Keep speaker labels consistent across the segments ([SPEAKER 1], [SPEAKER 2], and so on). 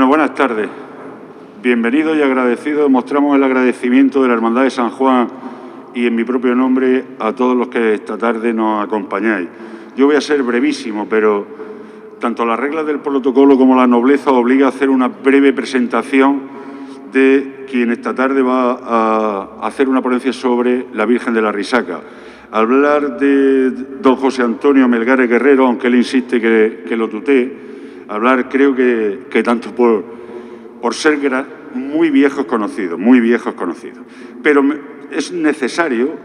[SPEAKER 1] buenas tardes. Bienvenidos y agradecidos. Mostramos el agradecimiento de la Hermandad de San Juan y en mi propio nombre a todos los que esta tarde nos acompañáis. Yo voy a ser brevísimo, pero tanto las reglas del protocolo como la nobleza obliga a hacer una breve presentación de quien esta tarde va a hacer una ponencia sobre la Virgen de la Risaca. Hablar de don José Antonio Melgares Guerrero, aunque él insiste que lo tutee, hablar creo que tanto por ser muy viejos conocidos. Pero es necesario,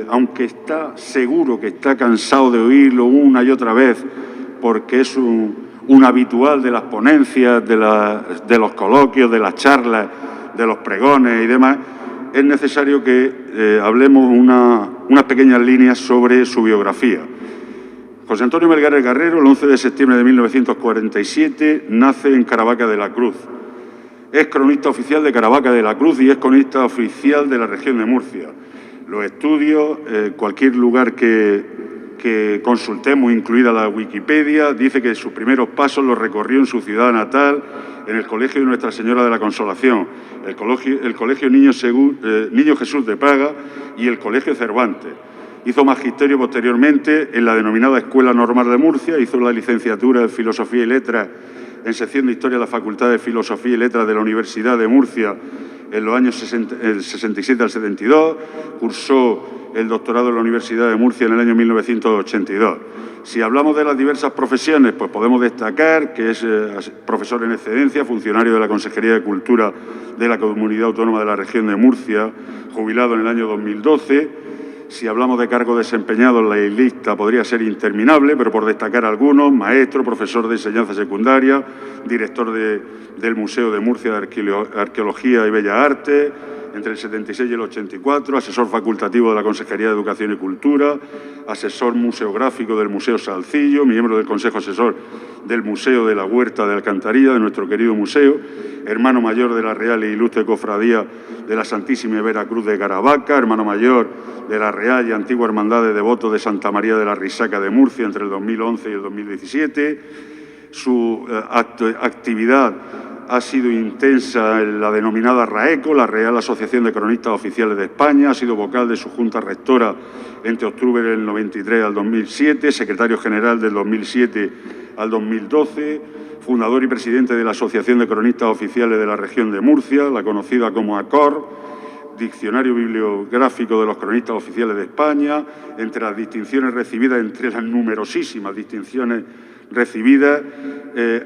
[SPEAKER 1] aunque está seguro que está cansado de oírlo una y otra vez, porque es un habitual de las ponencias, de los coloquios, de las charlas, de los pregones y demás, es necesario que hablemos unas pequeñas líneas sobre su biografía. José Antonio Melgares Guerrero, el 11 de septiembre de 1947, nace en Caravaca de la Cruz. Es cronista oficial de Caravaca de la Cruz y es cronista oficial de la región de Murcia. Los estudios, cualquier lugar que consultemos, incluida la Wikipedia, dice que sus primeros pasos los recorrió en su ciudad natal, en el Colegio de Nuestra Señora de la Consolación, el Colegio Niño Jesús de Praga y el Colegio Cervantes. Hizo magisterio posteriormente en la denominada Escuela Normal de Murcia, hizo la licenciatura en Filosofía y Letras en sección de Historia de la Facultad de Filosofía y Letras de la Universidad de Murcia en los años 67 al 72, cursó el doctorado en la Universidad de Murcia en el año 1982. Si hablamos de las diversas profesiones, pues podemos destacar que es profesor en excedencia, funcionario de la Consejería de Cultura de la Comunidad Autónoma de la Región de Murcia, jubilado en el año 2012. Si hablamos de cargos desempeñados, la lista podría ser interminable, pero por destacar algunos: maestro, profesor de enseñanza secundaria, director del Museo de Murcia de Arqueología y Bellas Artes, entre el 76 y el 84, asesor facultativo de la Consejería de Educación y Cultura, asesor museográfico del Museo Salcillo, miembro del Consejo Asesor del Museo de la Huerta de Alcantarilla, de nuestro querido museo, hermano mayor de la Real e Ilustre Cofradía de la Santísima y Vera Cruz de Caravaca, hermano mayor de la Real y Antigua Hermandad de Devotos de Santa María de la Risaca de Murcia entre el 2011 y el 2017. Su actividad ha sido intensa en la denominada RAECO, la Real Asociación de Cronistas Oficiales de España. Ha sido vocal de su Junta Rectora entre octubre del 93 al 2007, secretario general del 2007 al 2012, fundador y presidente de la Asociación de Cronistas Oficiales de la Región de Murcia, la conocida como ACOR, Diccionario Bibliográfico de los Cronistas Oficiales de España. Entre las distinciones recibidas, entre las numerosísimas distinciones recibidas,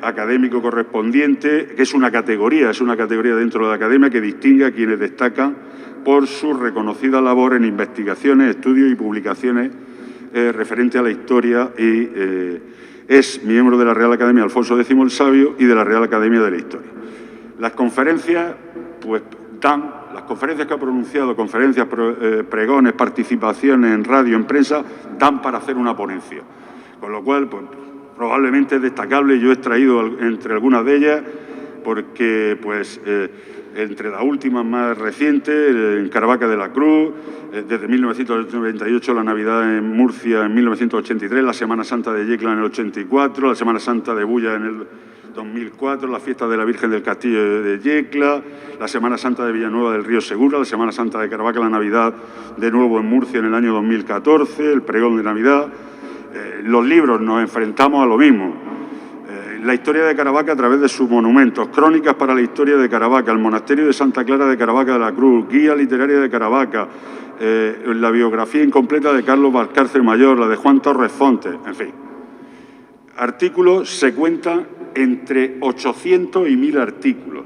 [SPEAKER 1] académico correspondiente, que es una categoría dentro de la academia que distingue a quienes destacan por su reconocida labor en investigaciones, estudios y publicaciones referente a la historia, y es miembro de la Real Academia Alfonso X el Sabio y de la Real Academia de la Historia. Las conferencias, las conferencias que ha pronunciado, conferencias, pregones, participaciones en radio, en prensa, dan para hacer una ponencia. Con lo cual, pues, probablemente es destacable. Yo he extraído entre algunas de ellas, porque, entre las últimas más recientes, en Caravaca de la Cruz, desde 1998, la Navidad en Murcia en 1983, la Semana Santa de Yecla en el 84, la Semana Santa de Bulla en el 2004, la fiesta de la Virgen del Castillo de Yecla, la Semana Santa de Villanueva del Río Segura, la Semana Santa de Caravaca, la Navidad de nuevo en Murcia en el año 2014, el pregón de Navidad. Los libros, nos enfrentamos a lo mismo. La historia de Caravaca a través de sus monumentos, crónicas para la historia de Caravaca, el monasterio de Santa Clara de Caravaca de la Cruz, guía literaria de Caravaca, la biografía incompleta de Carlos Valcárcel Mayor, la de Juan Torres Fontes, en fin. Artículos se cuentan entre 800 y 1000 artículos.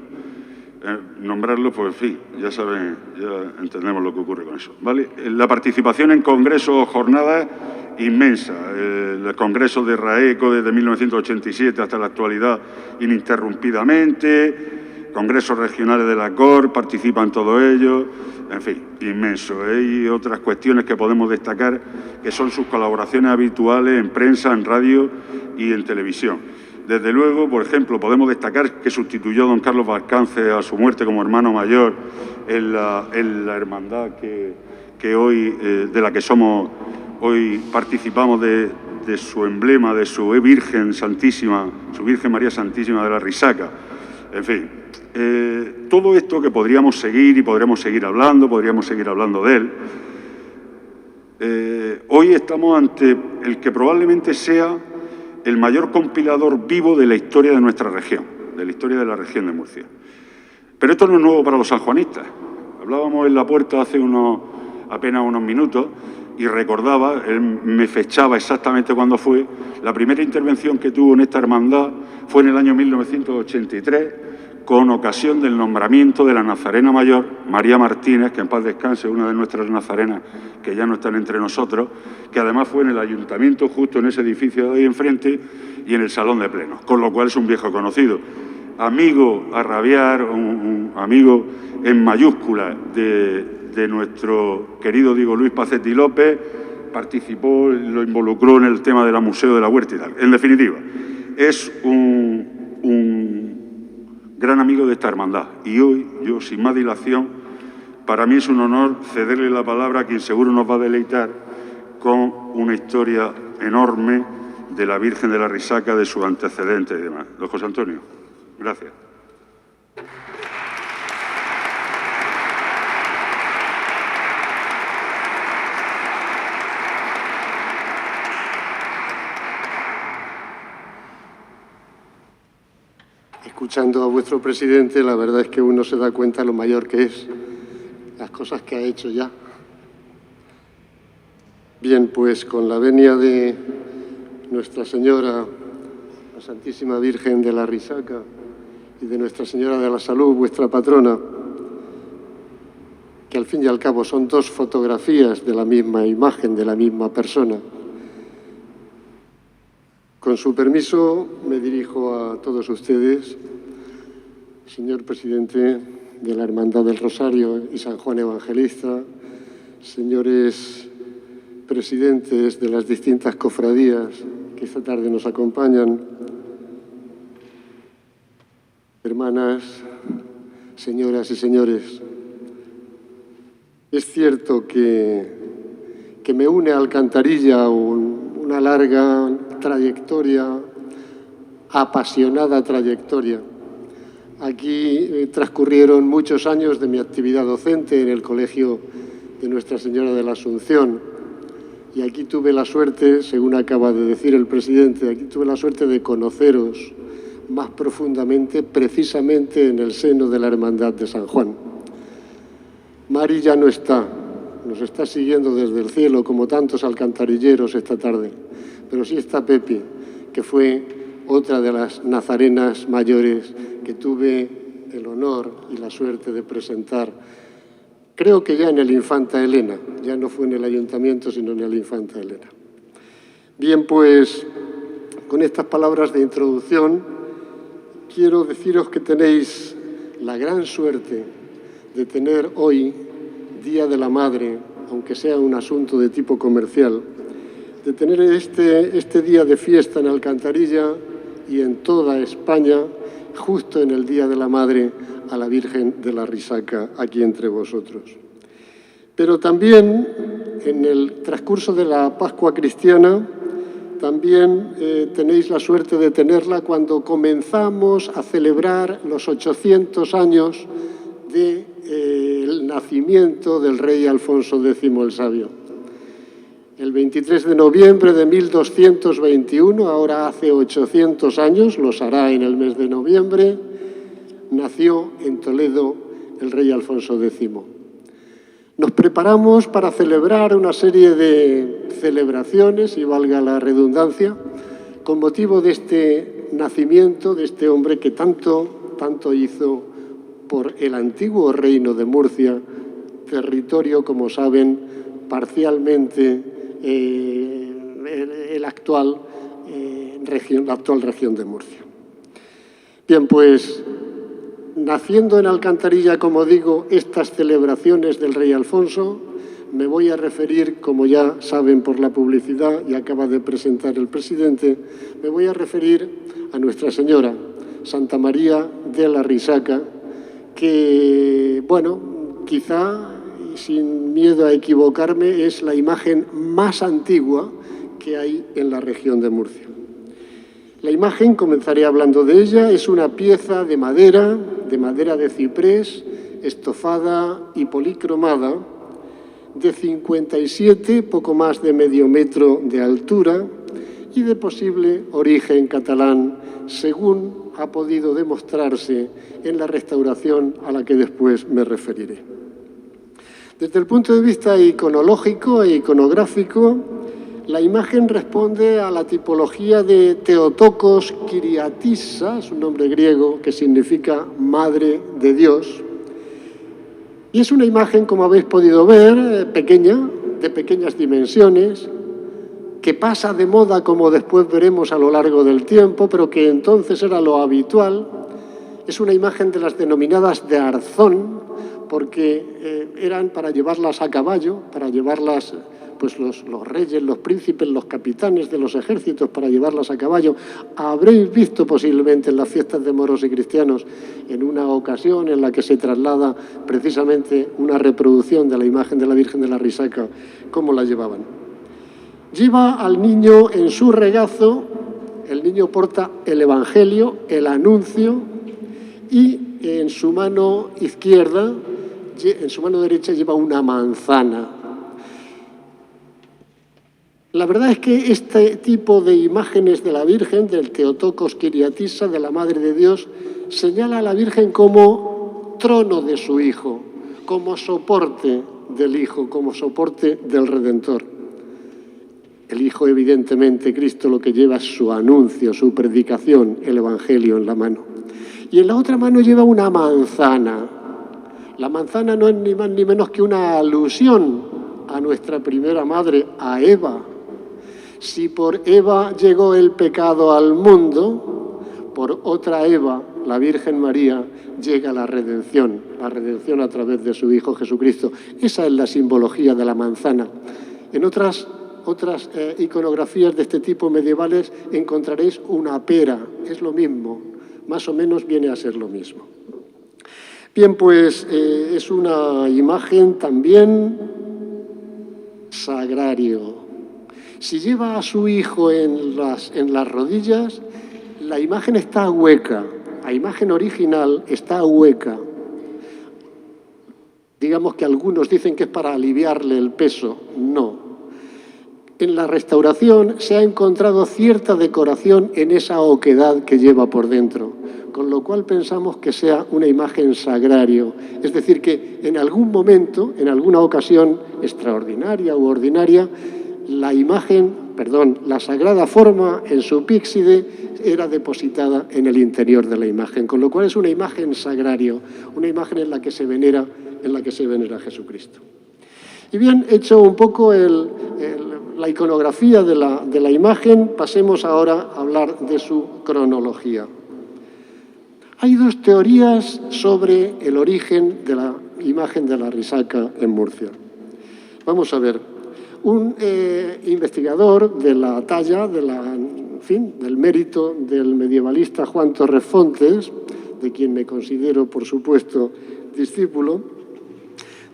[SPEAKER 1] Nombrarlo, pues en fin, ya saben, ya entendemos lo que ocurre con eso, ¿vale? La participación en congresos o jornadas inmensa. El congreso de RAECO desde 1987 hasta la actualidad ininterrumpidamente, congresos regionales de la COR, participa en todo ello, en fin, inmenso. Hay otras cuestiones que podemos destacar, que son sus colaboraciones habituales en prensa, en radio y en televisión. Desde luego, por ejemplo, podemos destacar que sustituyó a don Carlos Valcárcel a su muerte como hermano mayor en la hermandad que hoy, de la que somos hoy, participamos de su emblema, de su Virgen Santísima, su Virgen María Santísima de la Risaca. En fin, todo esto que podríamos seguir y podríamos seguir hablando de él. Hoy estamos ante el que probablemente sea el mayor compilador vivo de la historia de nuestra región, de la historia de la región de Murcia. Pero esto no es nuevo para los sanjuanistas. Hablábamos en la puerta hace apenas unos minutos y recordaba, él me fechaba exactamente cuándo fue, la primera intervención que tuvo en esta hermandad fue en el año 1983, con ocasión del nombramiento de la nazarena mayor, María Martínez, que en paz descanse, una de nuestras nazarenas que ya no están entre nosotros, que además fue en el ayuntamiento, justo en ese edificio de ahí enfrente, y en el salón de plenos, con lo cual es un viejo conocido. Amigo a rabiar, un amigo en mayúscula de nuestro querido Diego Luis Pacetti López, participó, lo involucró en el tema del Museo de la Huerta y tal. En definitiva, es un gran amigo de esta hermandad. Y hoy, yo, sin más dilación, para mí es un honor cederle la palabra a quien seguro nos va a deleitar con una historia enorme de la Virgen de la Risaca, de sus antecedentes y demás. Don José Antonio, gracias.
[SPEAKER 2] Escuchando a vuestro presidente, la verdad es que uno se da cuenta lo mayor que es, las cosas que ha hecho ya. Bien, pues con la venia de Nuestra Señora, la Santísima Virgen de la Risaca, y de Nuestra Señora de la Salud, vuestra patrona, que al fin y al cabo son dos fotografías de la misma imagen, de la misma persona. Con su permiso, me dirijo a todos ustedes, señor presidente de la Hermandad del Rosario y San Juan Evangelista, señores presidentes de las distintas cofradías que esta tarde nos acompañan, hermanas, señoras y señores. Es cierto que me une a Alcantarilla una larga trayectoria, apasionada trayectoria. Aquí transcurrieron muchos años de mi actividad docente en el Colegio de Nuestra Señora de la Asunción. Y aquí tuve la suerte, según acaba de decir el presidente, aquí tuve la suerte de conoceros más profundamente, precisamente en el seno de la Hermandad de San Juan. Mari ya no está, nos está siguiendo desde el cielo como tantos alcantarilleros esta tarde, pero sí está Pepi, que fue otra de las nazarenas mayores que tuve el honor y la suerte de presentar. Creo que ya en el Infanta Elena, ya no fue en el Ayuntamiento, sino en el Infanta Elena. Bien, pues, con estas palabras de introducción, quiero deciros que tenéis la gran suerte de tener hoy, Día de la Madre, aunque sea un asunto de tipo comercial, de tener este día de fiesta en Alcantarilla y en toda España, justo en el Día de la Madre, a la Virgen de la Risaca, aquí entre vosotros. Pero también, en el transcurso de la Pascua cristiana, también tenéis la suerte de tenerla cuando comenzamos a celebrar los 800 años del nacimiento del rey Alfonso X el Sabio. El 23 de noviembre de 1221, ahora hace 800 años, los hará en el mes de noviembre, nació en Toledo el rey Alfonso X. Nos preparamos para celebrar una serie de celebraciones, y valga la redundancia, con motivo de este nacimiento de este hombre que tanto hizo por el antiguo reino de Murcia, territorio, como saben, parcialmente la actual región de Murcia. Bien, pues, naciendo en Alcantarilla, como digo, estas celebraciones del rey Alfonso, me voy a referir, como ya saben por la publicidad y acaba de presentar el presidente, me voy a referir a Nuestra Señora, Santa María de la Risaca, que, bueno, quizá, sin miedo a equivocarme, es la imagen más antigua que hay en la región de Murcia. La imagen, comenzaré hablando de ella, es una pieza de madera de ciprés, estofada y policromada, de 57, poco más de medio metro de altura y de posible origen catalán, según ha podido demostrarse en la restauración a la que después me referiré. Desde el punto de vista iconológico e iconográfico, la imagen responde a la tipología de Theotokos Kyriatissa, es un nombre griego que significa Madre de Dios, y es una imagen, como habéis podido ver, pequeña, de pequeñas dimensiones, que pasa de moda, como después veremos a lo largo del tiempo, pero que entonces era lo habitual. Es una imagen de las denominadas de arzón, porque eran para llevarlas a caballo, para llevarlas pues los reyes, los príncipes, los capitanes de los ejércitos, para llevarlas a caballo. Habréis visto posiblemente en las fiestas de moros y cristianos, en una ocasión en la que se traslada precisamente una reproducción de la imagen de la Virgen de la Risaca, cómo la llevaban. Lleva al niño en su regazo, el niño porta el Evangelio, el anuncio, y en su mano izquierda, en su mano derecha lleva una manzana. La verdad es que este tipo de imágenes de la Virgen, del Theotokos Kyriatissa, de la Madre de Dios, señala a la Virgen como trono de su Hijo, como soporte del Hijo, como soporte del Redentor. El Hijo, evidentemente, Cristo lo que lleva es su anuncio, su predicación, el Evangelio en la mano. Y en la otra mano lleva una manzana. La manzana no es ni más ni menos que una alusión a nuestra primera madre, a Eva. Si por Eva llegó el pecado al mundo, por otra Eva, la Virgen María, llega la redención a través de su Hijo Jesucristo. Esa es la simbología de la manzana. En otras iconografías de este tipo medievales encontraréis una pera, es lo mismo, más o menos viene a ser lo mismo. Bien, pues es una imagen también sagrario. Si lleva a su hijo en las rodillas, la imagen está hueca, la imagen original está hueca. Digamos que algunos dicen que es para aliviarle el peso, no. En la restauración se ha encontrado cierta decoración en esa oquedad que lleva por dentro, con lo cual pensamos que sea una imagen sagrario, es decir, que en algún momento, en alguna ocasión extraordinaria u ordinaria, la sagrada forma en su píxide era depositada en el interior de la imagen, con lo cual es una imagen sagrario, una imagen en la que se venera a Jesucristo. Y bien, hecho un poco la iconografía de la imagen, pasemos ahora a hablar de su cronología. Hay dos teorías sobre el origen de la imagen de la Risaca en Murcia. Vamos a ver. Un investigador de la talla, del mérito del medievalista Juan Torres Fontes, de quien me considero, por supuesto, discípulo,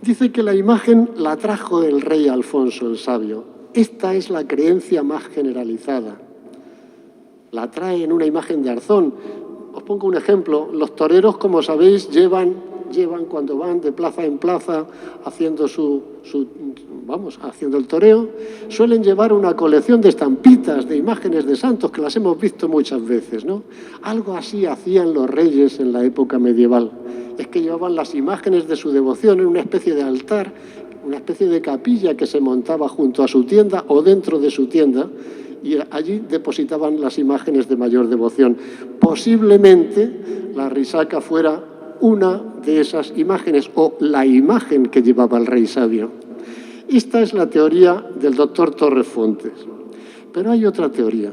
[SPEAKER 2] dice que la imagen la trajo el rey Alfonso el Sabio. Esta es la creencia más generalizada. La trae en una imagen de arzón. Os pongo un ejemplo. Los toreros, como sabéis, llevan cuando van de plaza en plaza haciendo haciendo el toreo, suelen llevar una colección de estampitas, de imágenes de santos, que las hemos visto muchas veces, ¿no? Algo así hacían los reyes en la época medieval. Es que llevaban las imágenes de su devoción en una especie de altar, una especie de capilla que se montaba junto a su tienda o dentro de su tienda, y allí depositaban las imágenes de mayor devoción. Posiblemente la risaca fuera una de esas imágenes o la imagen que llevaba el rey sabio. Esta es la teoría del doctor Torres Fontes. Pero hay otra teoría.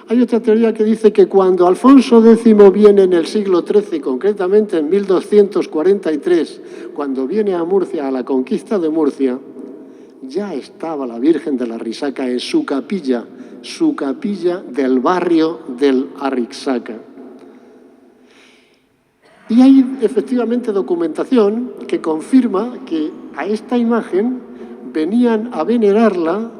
[SPEAKER 2] Hay otra teoría que dice que cuando Alfonso X viene en el siglo XIII, concretamente en 1243, cuando viene a Murcia, a la conquista de Murcia, ya estaba la Virgen de la Risaca en su capilla del barrio del Arrixaca. Y hay efectivamente documentación que confirma que a esta imagen venían a venerarla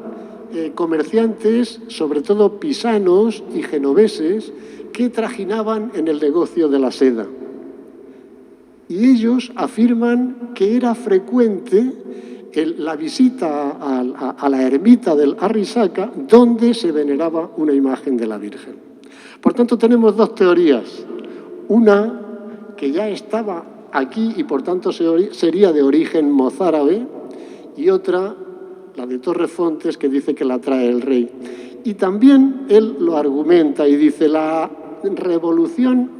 [SPEAKER 2] comerciantes, sobre todo pisanos y genoveses, que trajinaban en el negocio de la seda. Y ellos afirman que era frecuente la visita a la ermita del Arrisaka, donde se veneraba una imagen de la Virgen. Por tanto, tenemos dos teorías. Una, que ya estaba aquí y por tanto sería de origen mozárabe, y otra, la de Torrefontes, que dice que la trae el rey. Y también él lo argumenta y dice: la revolución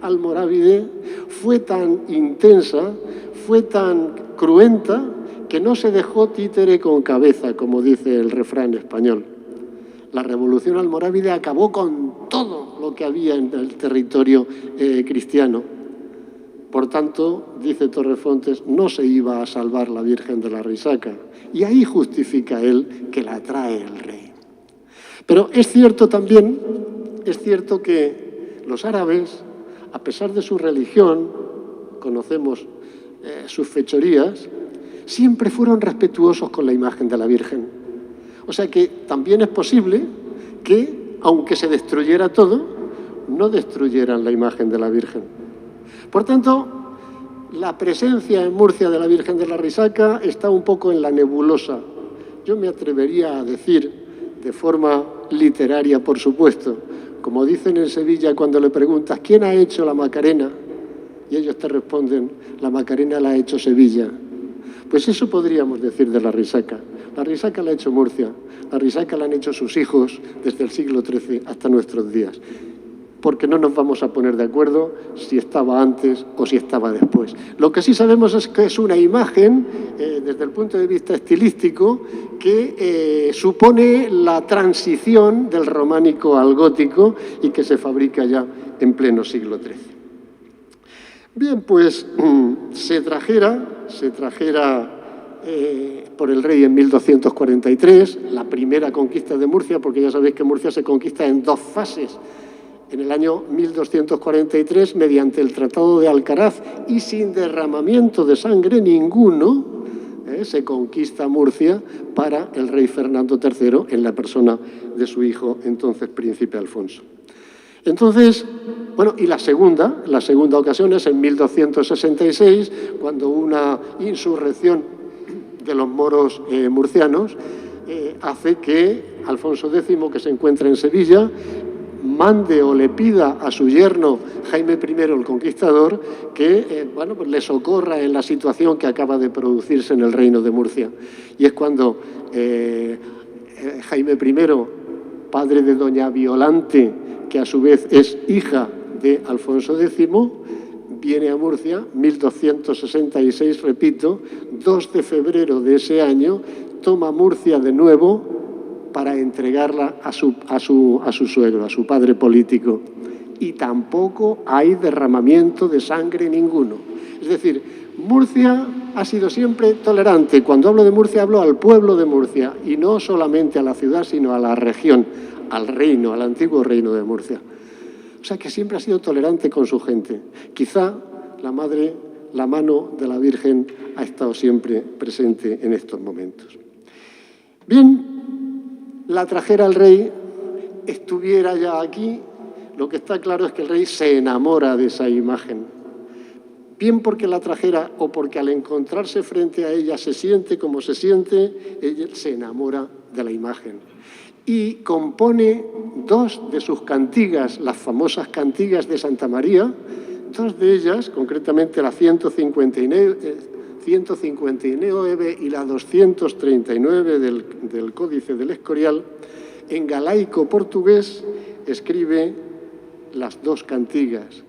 [SPEAKER 2] almorávide fue tan intensa, fue tan cruenta, que no se dejó títere con cabeza, como dice el refrán español. La revolución almorávide acabó con todo lo que había en el territorio cristiano. Por tanto, dice Torrefontes, no se iba a salvar la Virgen de la Risaca. Y ahí justifica él que la trae el rey. Pero es cierto también, es cierto que los árabes, a pesar de su religión, conocemos sus fechorías, siempre fueron respetuosos con la imagen de la Virgen. O sea que también es posible que, aunque se destruyera todo, no destruyeran la imagen de la Virgen. Por tanto, la presencia en Murcia de la Virgen de la Risaca está un poco en la nebulosa. Yo me atrevería a decir, de forma literaria, por supuesto, como dicen en Sevilla cuando le preguntas ¿quién ha hecho la Macarena? Y ellos te responden, la Macarena la ha hecho Sevilla. Pues eso podríamos decir de la Risaca. La Risaca la ha hecho Murcia, la Risaca la han hecho sus hijos desde el siglo XIII hasta nuestros días. Porque no nos vamos a poner de acuerdo si estaba antes o si estaba después. Lo que sí sabemos es que es una imagen, desde el punto de vista estilístico, que supone la transición del románico al gótico y que se fabrica ya en pleno siglo XIII. Bien, pues se trajera por el rey en 1243, la primera conquista de Murcia, porque ya sabéis que Murcia se conquista en dos fases. En el año 1243, mediante el Tratado de Alcaraz y sin derramamiento de sangre ninguno, se conquista Murcia para el rey Fernando III en la persona de su hijo, entonces príncipe Alfonso. Entonces, bueno, y la segunda ocasión es en 1266, cuando una insurrección de los moros murcianos hace que Alfonso X, que se encuentra en Sevilla, mande o le pida a su yerno Jaime I el Conquistador que pues le socorra en la situación que acaba de producirse en el reino de Murcia. Y es cuando Jaime I, padre de doña Violante, que a su vez es hija de Alfonso X, viene a Murcia, 1266, repito, 2 de febrero de ese año, toma Murcia de nuevo para entregarla a su suegro, a su padre político. Y tampoco hay derramamiento de sangre ninguno. Es decir, Murcia ha sido siempre tolerante. Cuando hablo de Murcia, hablo al pueblo de Murcia, y no solamente a la ciudad, sino a la región, al reino, al antiguo reino de Murcia. O sea que siempre ha sido tolerante con su gente. Quizá la mano de la Virgen ha estado siempre presente en estos momentos. Bien, la trajera al rey, estuviera ya aquí, lo que está claro es que el rey se enamora de esa imagen. Bien porque la trajera o porque al encontrarse frente a ella se siente como se siente, ella se enamora de la imagen. Y compone 2 de sus cantigas, las famosas cantigas de Santa María, 2 de ellas, concretamente la 159 y la 239 del Códice del Escorial, en galaico portugués escribe las 2 cantigas.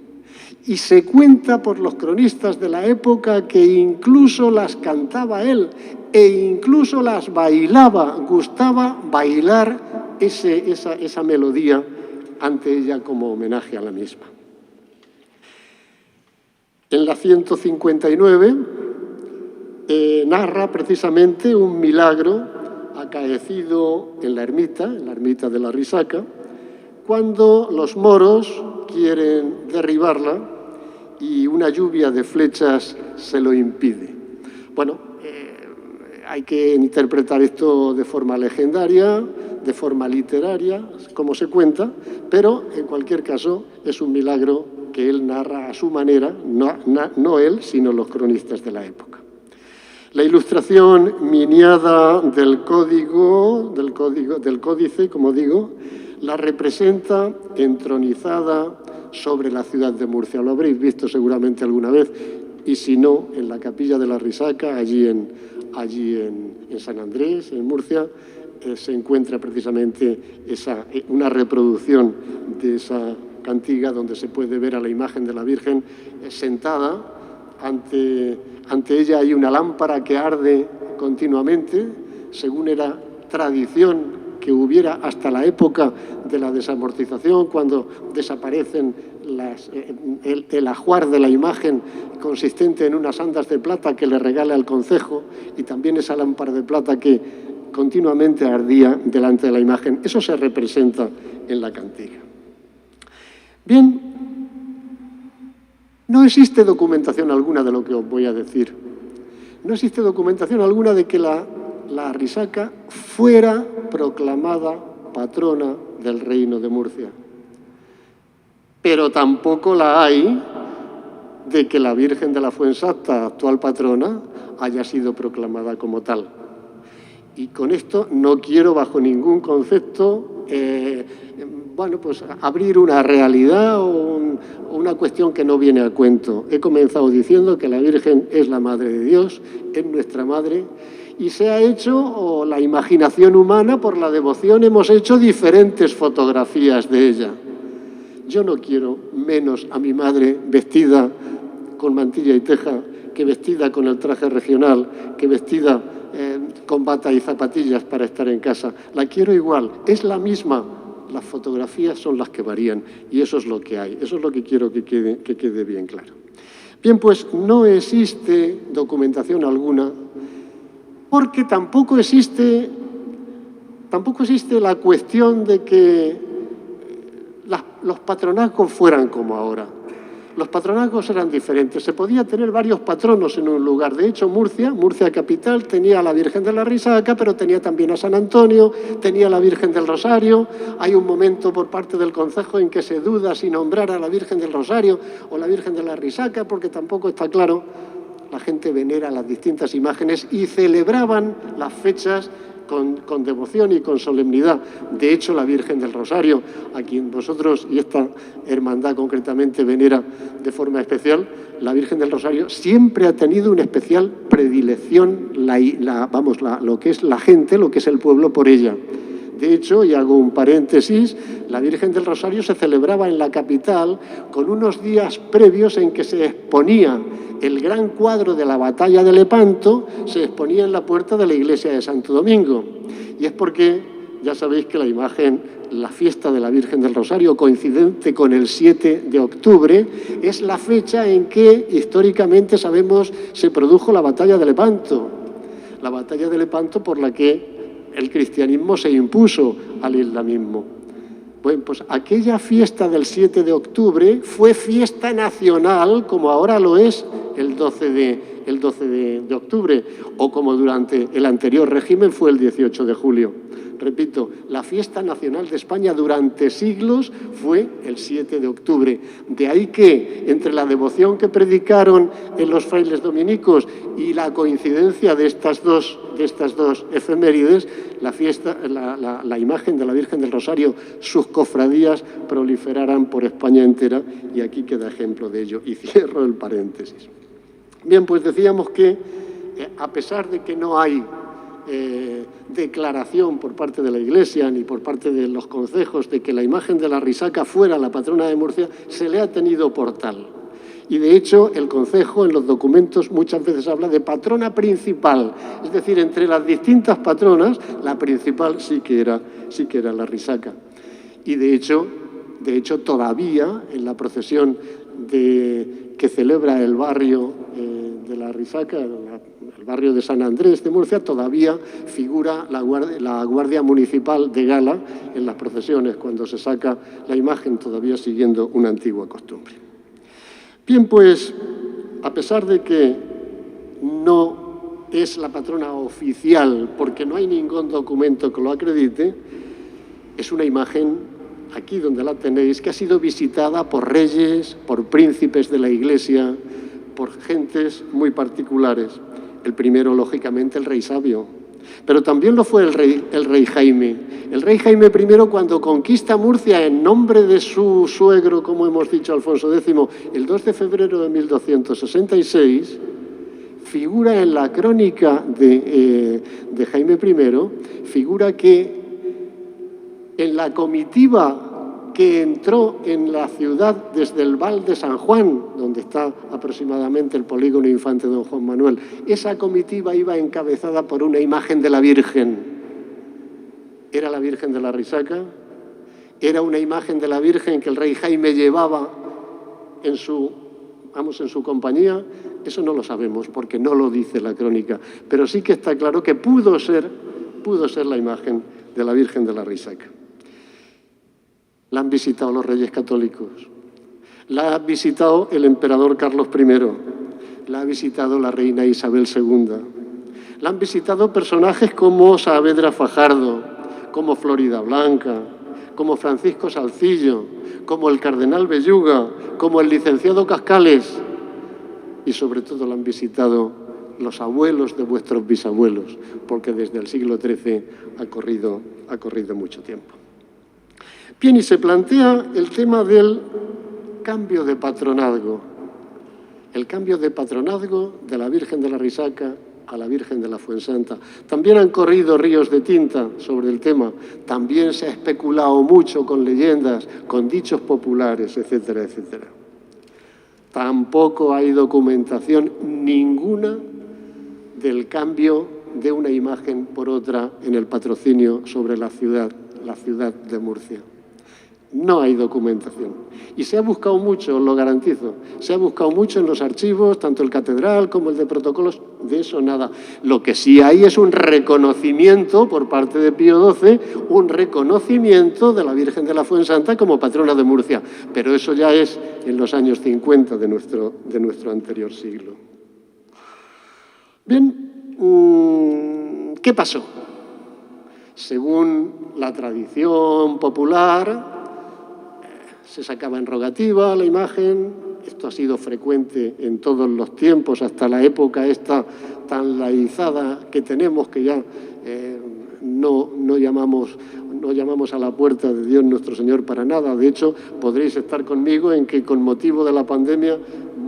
[SPEAKER 2] Y se cuenta por los cronistas de la época que incluso las cantaba él e incluso las bailaba, gustaba bailar esa melodía ante ella como homenaje a la misma. En la 159 narra precisamente un milagro acaecido en la ermita de la Risaca, cuando los moros quieren derribarla y una lluvia de flechas se lo impide. Bueno, hay que interpretar esto de forma legendaria, de forma literaria, como se cuenta, pero en cualquier caso es un milagro que él narra a su manera, no él, sino los cronistas de la época. La ilustración miniada del códice, como digo, la representa entronizada sobre la ciudad de Murcia. Lo habréis visto seguramente alguna vez, y si no, en la Capilla de la Risaca, allí en San Andrés, en Murcia, se encuentra precisamente una reproducción de esa cantiga donde se puede ver a la imagen de la Virgen sentada. Ante ella hay una lámpara que arde continuamente, según era tradición que hubiera hasta la época de la desamortización, cuando desaparecen el ajuar de la imagen consistente en unas andas de plata que le regala el concejo, y también esa lámpara de plata que continuamente ardía delante de la imagen. Eso se representa en la cantiga. Bien, no existe documentación alguna de lo que os voy a decir. No existe documentación alguna de que la Risaca fuera proclamada patrona del Reino de Murcia. Pero tampoco la hay de que la Virgen de la Fuensanta, actual patrona, haya sido proclamada como tal. Y con esto no quiero bajo ningún concepto abrir una realidad o una cuestión que no viene a cuento. He comenzado diciendo que la Virgen es la Madre de Dios, es nuestra Madre, y se ha hecho, o la imaginación humana, por la devoción, hemos hecho diferentes fotografías de ella. Yo no quiero menos a mi madre vestida con mantilla y teja que vestida con el traje regional, que vestida con bata y zapatillas para estar en casa. La quiero igual, es la misma. Las fotografías son las que varían y eso es lo que hay. Eso es lo que quiero que quede bien claro. Bien, pues no existe documentación alguna, porque tampoco existe la cuestión de que los patronazgos fueran como ahora. Los patronazgos eran diferentes. Se podía tener varios patronos en un lugar. De hecho, Murcia capital, tenía a la Virgen de la Risaca, pero tenía también a San Antonio, tenía a la Virgen del Rosario. Hay un momento por parte del concejo en que se duda si nombrar a la Virgen del Rosario o la Virgen de la Risaca, porque tampoco está claro. La gente venera las distintas imágenes y celebraban las fechas con devoción y con solemnidad. De hecho, la Virgen del Rosario, a quien vosotros y esta hermandad concretamente venera de forma especial, la Virgen del Rosario siempre ha tenido una especial predilección, lo que es la gente, lo que es el pueblo por ella. De hecho, y hago un paréntesis, la Virgen del Rosario se celebraba en la capital con unos días previos en que se exponía el gran cuadro de la batalla de Lepanto, se exponía en la puerta de la iglesia de Santo Domingo. Y es porque, ya sabéis que la fiesta de la Virgen del Rosario, coincidente con el 7 de octubre, es la fecha en que históricamente sabemos se produjo la batalla de Lepanto. La batalla de Lepanto por la que el cristianismo se impuso al islamismo. Bueno, pues aquella fiesta del 7 de octubre fue fiesta nacional, como ahora lo es el 12 de octubre, o como durante el anterior régimen fue el 18 de julio. Repito, la fiesta nacional de España durante siglos fue el 7 de octubre. De ahí que, entre la devoción que predicaron en los frailes dominicos y la coincidencia de estas dos efemérides, la imagen de la Virgen del Rosario, sus cofradías proliferaran por España entera, y aquí queda ejemplo de ello. Y cierro el paréntesis. Bien, pues decíamos que, a pesar de que no hay declaración por parte de la Iglesia ni por parte de los concejos de que la imagen de la Risaca fuera la patrona de Murcia, se le ha tenido por tal. Y de hecho el concejo en los documentos muchas veces habla de patrona principal, es decir, entre las distintas patronas, la principal sí que era la Risaca. Y de hecho todavía en la procesión que celebra el barrio de la Risaca, el barrio de San Andrés de Murcia, todavía figura la Guardia Municipal de gala en las procesiones, cuando se saca la imagen, todavía siguiendo una antigua costumbre. Bien, pues, a pesar de que no es la patrona oficial, porque no hay ningún documento que lo acredite, es una imagen, aquí donde la tenéis, que ha sido visitada por reyes, por príncipes de la Iglesia, por gentes muy particulares. El primero, lógicamente, el rey Sabio, pero también lo fue el rey Jaime. El rey Jaime I, cuando conquista Murcia en nombre de su suegro, como hemos dicho, Alfonso X, el 2 de febrero de 1266, figura en la crónica de Jaime I, figura que en la comitiva que entró en la ciudad desde el Val de San Juan, donde está aproximadamente el polígono Infante Don Juan Manuel, esa comitiva iba encabezada por una imagen de la Virgen. Era la Virgen de la Risaca, era una imagen de la Virgen que el rey Jaime llevaba en su compañía. Eso no lo sabemos porque no lo dice la crónica, pero sí que está claro que pudo ser la imagen de la Virgen de la Risaca. La han visitado los reyes católicos, la ha visitado el emperador Carlos I, la ha visitado la reina Isabel II, la han visitado personajes como Saavedra Fajardo, como Florida Blanca, como Francisco Salcillo, como el cardenal Belluga, como el licenciado Cascales, y sobre todo la han visitado los abuelos de vuestros bisabuelos, porque desde el siglo XIII ha corrido mucho tiempo. Bien, y se plantea el tema del cambio de patronazgo. El cambio de patronazgo de la Virgen de la Risaca a la Virgen de la Fuensanta. También han corrido ríos de tinta sobre el tema. También se ha especulado mucho con leyendas, con dichos populares, etcétera, etcétera. Tampoco hay documentación ninguna del cambio de una imagen por otra en el patrocinio sobre la ciudad de Murcia. No hay documentación. Y se ha buscado mucho, os lo garantizo. Se ha buscado mucho en los archivos, tanto el catedral como el de protocolos. De eso nada. Lo que sí hay es un reconocimiento por parte de Pío XII, un reconocimiento de la Virgen de la Fuensanta como patrona de Murcia. Pero eso ya es en los años 50 de nuestro anterior siglo. Bien, ¿qué pasó? Según la tradición popular, se sacaba en rogativa la imagen. Esto ha sido frecuente en todos los tiempos, hasta la época esta tan laizada que tenemos, que ya no llamamos a la puerta de Dios nuestro Señor para nada. De hecho, podréis estar conmigo en que con motivo de la pandemia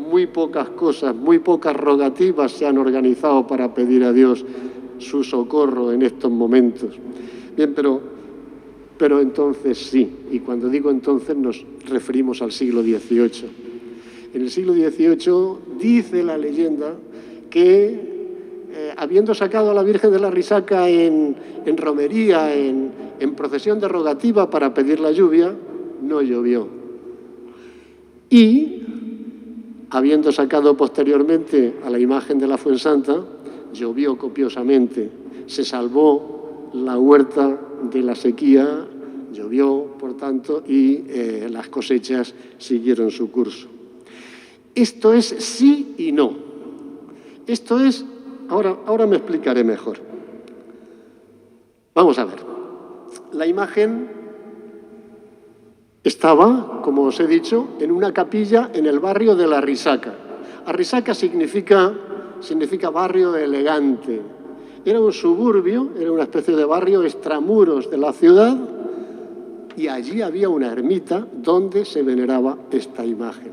[SPEAKER 2] muy pocas cosas, muy pocas rogativas se han organizado para pedir a Dios su socorro en estos momentos. Bien, pero entonces sí, y cuando digo entonces nos referimos al siglo XVIII. En el siglo XVIII dice la leyenda que habiendo sacado a la Virgen de la Risaca en romería, en procesión de rogativa para pedir la lluvia, no llovió. Y habiendo sacado posteriormente a la imagen de la Fuensanta, llovió copiosamente, se salvó la huerta de la sequía, llovió, por tanto, y las cosechas siguieron su curso. Esto es sí y no. Esto es, ahora me explicaré mejor. Vamos a ver. La imagen estaba, como os he dicho, en una capilla en el barrio de La Risaca. Arrisaca significa barrio elegante. Era un suburbio, era una especie de barrio extramuros de la ciudad, y allí había una ermita donde se veneraba esta imagen.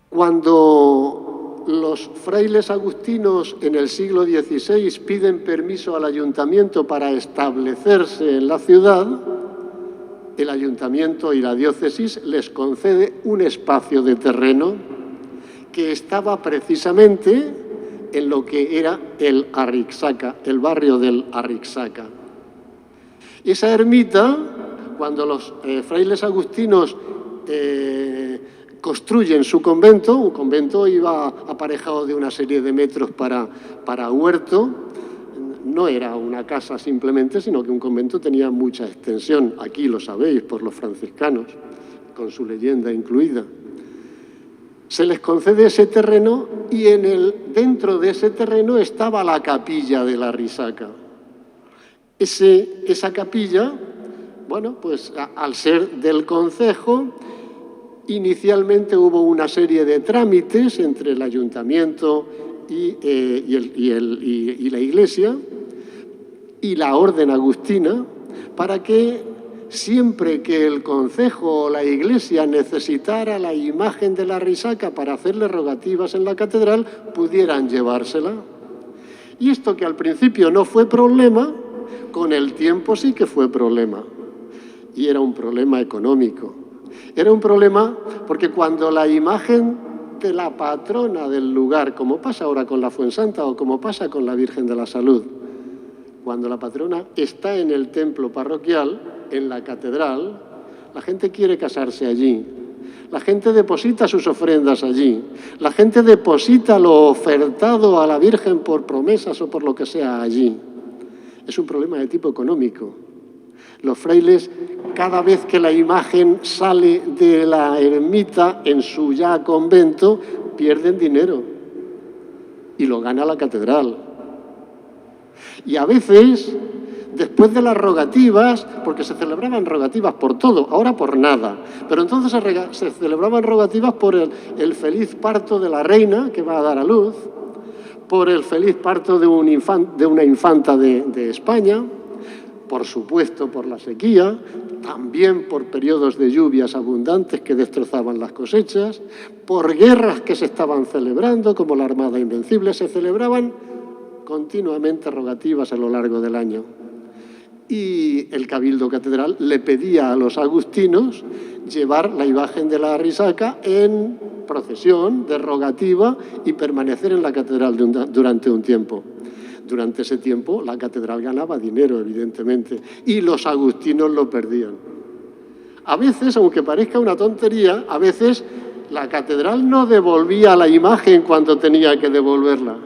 [SPEAKER 2] Cuando los frailes agustinos en el siglo XVI piden permiso al ayuntamiento para establecerse en la ciudad, el ayuntamiento y la diócesis les concede un espacio de terreno que estaba precisamente en lo que era el Arrixaca, el barrio del Arrixaca. Esa ermita, cuando los frailes agustinos construyen su convento, un convento iba aparejado de una serie de metros para huerto, no era una casa simplemente, sino que un convento tenía mucha extensión. Aquí lo sabéis, por los franciscanos, con su leyenda incluida. Se les concede ese terreno y dentro de ese terreno estaba la capilla de la Risaca. Esa capilla, bueno, pues al ser del concejo, inicialmente hubo una serie de trámites entre el ayuntamiento y la Iglesia y la orden agustina para que siempre que el concejo o la Iglesia necesitara la imagen de la Risaca para hacerle rogativas en la catedral, pudieran llevársela. Y esto, que al principio no fue problema, con el tiempo sí que fue problema. Y era un problema económico. Era un problema porque cuando la imagen de la patrona del lugar, como pasa ahora con la Fuensanta o como pasa con la Virgen de la Salud, cuando la patrona está en el templo parroquial, en la catedral, la gente quiere casarse allí. La gente deposita sus ofrendas allí. La gente deposita lo ofertado a la Virgen por promesas o por lo que sea allí. Es un problema de tipo económico. Los frailes, cada vez que la imagen sale de la ermita en su ya convento, pierden dinero. Y lo gana la catedral. Y a veces, después de las rogativas, porque se celebraban rogativas por todo, ahora por nada, pero entonces se celebraban rogativas por el feliz parto de la reina que va a dar a luz, por el feliz parto de una infanta de España, por supuesto por la sequía, también por periodos de lluvias abundantes que destrozaban las cosechas, por guerras que se estaban celebrando, como la Armada Invencible. Se celebraban continuamente rogativas a lo largo del año. Y el Cabildo Catedral le pedía a los agustinos llevar la imagen de la Risaca en procesión, de rogativa, y permanecer en la catedral durante un tiempo. Durante ese tiempo la catedral ganaba dinero, evidentemente, y los agustinos lo perdían. A veces, aunque parezca una tontería, a veces la catedral no devolvía la imagen cuando tenía que devolverla.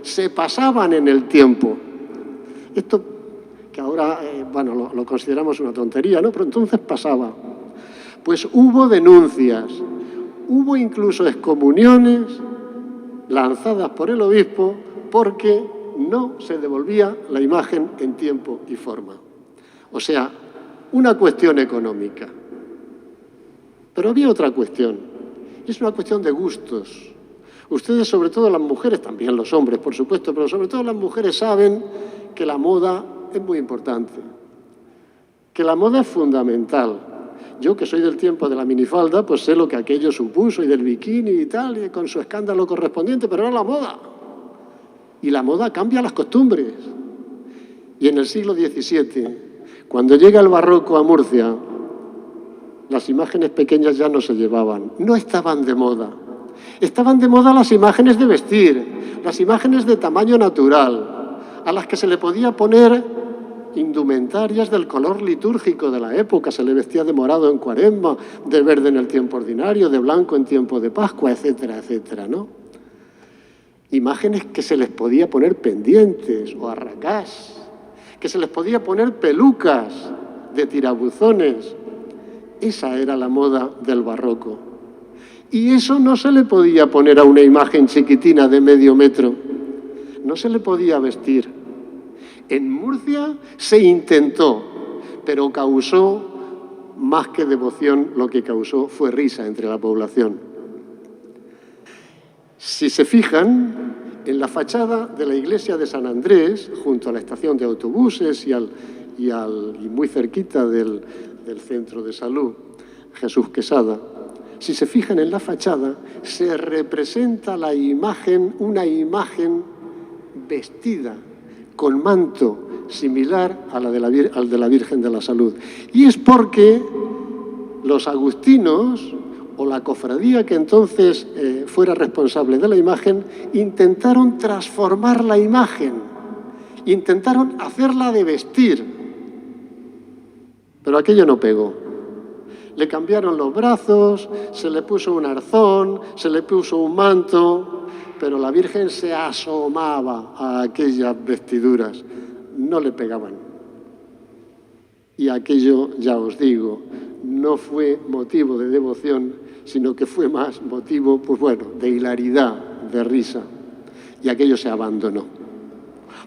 [SPEAKER 2] Se pasaban en el tiempo. Esto que ahora, bueno, lo consideramos una tontería, ¿no? Pero entonces pasaba. Pues hubo denuncias, hubo incluso excomuniones lanzadas por el obispo porque no se devolvía la imagen en tiempo y forma. O sea, una cuestión económica. Pero había otra cuestión. Es una cuestión de gustos. Ustedes, sobre todo las mujeres, también los hombres, por supuesto, pero sobre todo las mujeres saben que la moda es muy importante, que la moda es fundamental. Yo, que soy del tiempo de la minifalda, pues sé lo que aquello supuso, y del bikini y tal, y con su escándalo correspondiente, pero era la moda. Y la moda cambia las costumbres. Y en el siglo XVII, cuando llega el barroco a Murcia, las imágenes pequeñas ya no se llevaban, no estaban de moda. Estaban de moda las imágenes de vestir, las imágenes de tamaño natural, a las que se le podía poner indumentarias del color litúrgico de la época. Se le vestía de morado en Cuaresma, de verde en el tiempo ordinario, de blanco en tiempo de Pascua, etcétera, etcétera, ¿no? Imágenes que se les podía poner pendientes o arracás, que se les podía poner pelucas de tirabuzones. Esa era la moda del barroco. Y eso no se le podía poner a una imagen chiquitina de medio metro. No se le podía vestir. En Murcia se intentó, pero causó más que devoción, lo que causó fue risa entre la población. Si se fijan, en la fachada de la iglesia de San Andrés, junto a la estación de autobuses y muy cerquita del centro de salud, Jesús Quesada, si se fijan en la fachada, se representa la imagen, una imagen vestida con manto similar al de la Virgen de la Salud. Y es porque los agustinos, o la cofradía que entonces fuera responsable de la imagen, intentaron transformar la imagen, intentaron hacerla de vestir, pero aquello no pegó. Le cambiaron los brazos, se le puso un arzón, se le puso un manto, pero la Virgen se asomaba a aquellas vestiduras, no le pegaban. Y aquello, ya os digo, no fue motivo de devoción, sino que fue más motivo, pues bueno, de hilaridad, de risa. Y aquello se abandonó.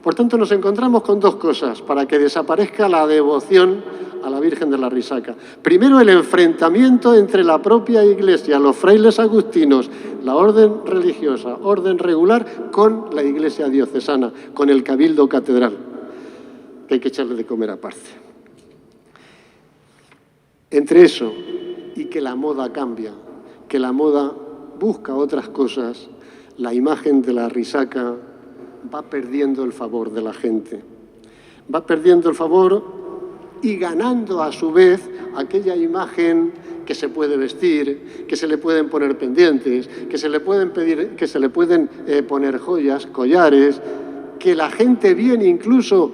[SPEAKER 2] Por tanto, nos encontramos con dos cosas para que desaparezca la devoción a la Virgen de la Risaca. Primero, el enfrentamiento entre la propia Iglesia, los frailes agustinos, la orden religiosa, orden regular, con la Iglesia diocesana, con el Cabildo Catedral, que hay que echarle de comer aparte. Entre eso y que la moda cambia, que la moda busca otras cosas, la imagen de la Risaca va perdiendo el favor de la gente. Va perdiendo el favor y ganando a su vez aquella imagen que se puede vestir, que se le pueden poner pendientes, que se le pueden poner joyas, collares, que la gente viene incluso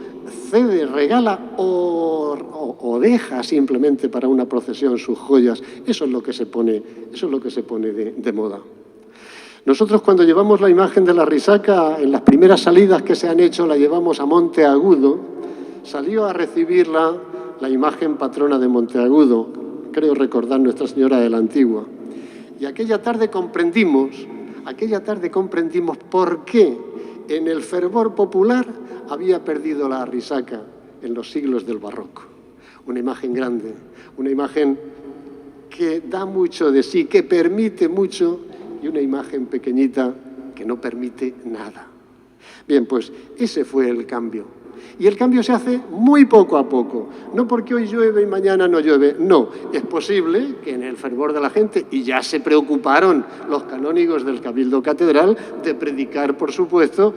[SPEAKER 2] cede, regala o deja simplemente para una procesión sus joyas. Eso es lo que se pone de moda. Nosotros cuando llevamos la imagen de la Risaca, en las primeras salidas que se han hecho, la llevamos a Monteagudo, salió a recibirla la imagen patrona de Monteagudo, creo recordar Nuestra Señora de la Antigua. Y aquella tarde comprendimos por qué en el fervor popular había perdido la Risaca en los siglos del Barroco. Una imagen grande, una imagen que da mucho de sí, que permite mucho, y una imagen pequeñita que no permite nada. Bien, pues ese fue el cambio. Y el cambio se hace muy poco a poco. No porque hoy llueve y mañana no llueve. No, es posible que en el fervor de la gente, y ya se preocuparon los canónigos del Cabildo Catedral de predicar, por supuesto,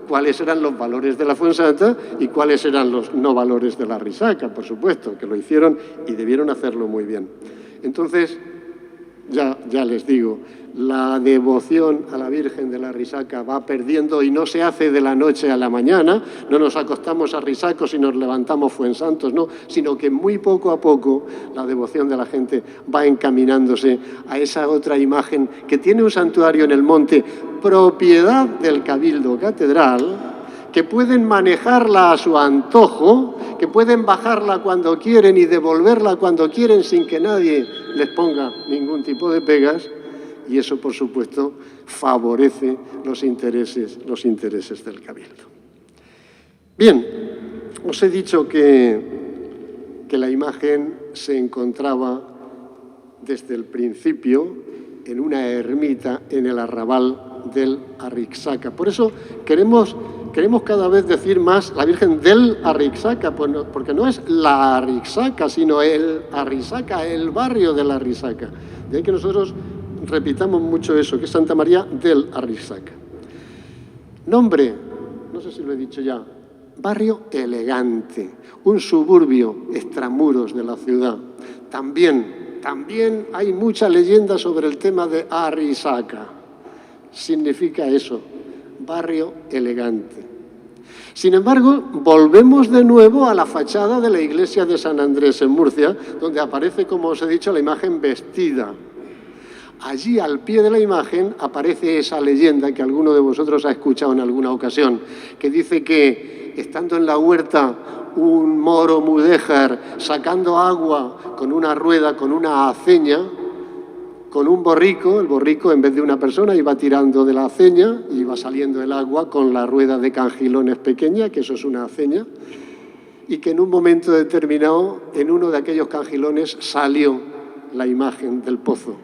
[SPEAKER 2] cuáles eran los valores de la Fuensanta y cuáles eran los no valores de la Risaca, por supuesto, que lo hicieron y debieron hacerlo muy bien. Entonces, ya les digo, la devoción a la Virgen de la Risaca va perdiendo y no se hace de la noche a la mañana, no nos acostamos a risacos y nos levantamos fuensantos, no, sino que muy poco a poco la devoción de la gente va encaminándose a esa otra imagen que tiene un santuario en el monte, propiedad del Cabildo Catedral, que pueden manejarla a su antojo, que pueden bajarla cuando quieren y devolverla cuando quieren sin que nadie les ponga ningún tipo de pegas, y eso, por supuesto, favorece los intereses del Cabildo. Bien, os he dicho que la imagen se encontraba desde el principio en una ermita en el arrabal del Arrixaca. Por eso queremos cada vez decir más la Virgen del Arrixaca, porque no es la Arrixaca, sino el Arrixaca, el barrio del Arrixaca. De ahí que nosotros repitamos mucho eso, que es Santa María del Arrixaca. Nombre, no sé si lo he dicho ya, barrio elegante, un suburbio extramuros de la ciudad. También hay mucha leyenda sobre el tema de Arrixaca. Significa eso, barrio elegante. Sin embargo, volvemos de nuevo a la fachada de la iglesia de San Andrés en Murcia, donde aparece, como os he dicho, la imagen vestida. Allí, al pie de la imagen, aparece esa leyenda que alguno de vosotros ha escuchado en alguna ocasión, que dice que, estando en la huerta, un moro mudéjar sacando agua con una rueda, con una aceña, con un borrico, el borrico en vez de una persona iba tirando de la aceña, iba saliendo el agua con la rueda de cangilones pequeña, que eso es una aceña, y que en un momento determinado, en uno de aquellos cangilones, salió la imagen del pozo.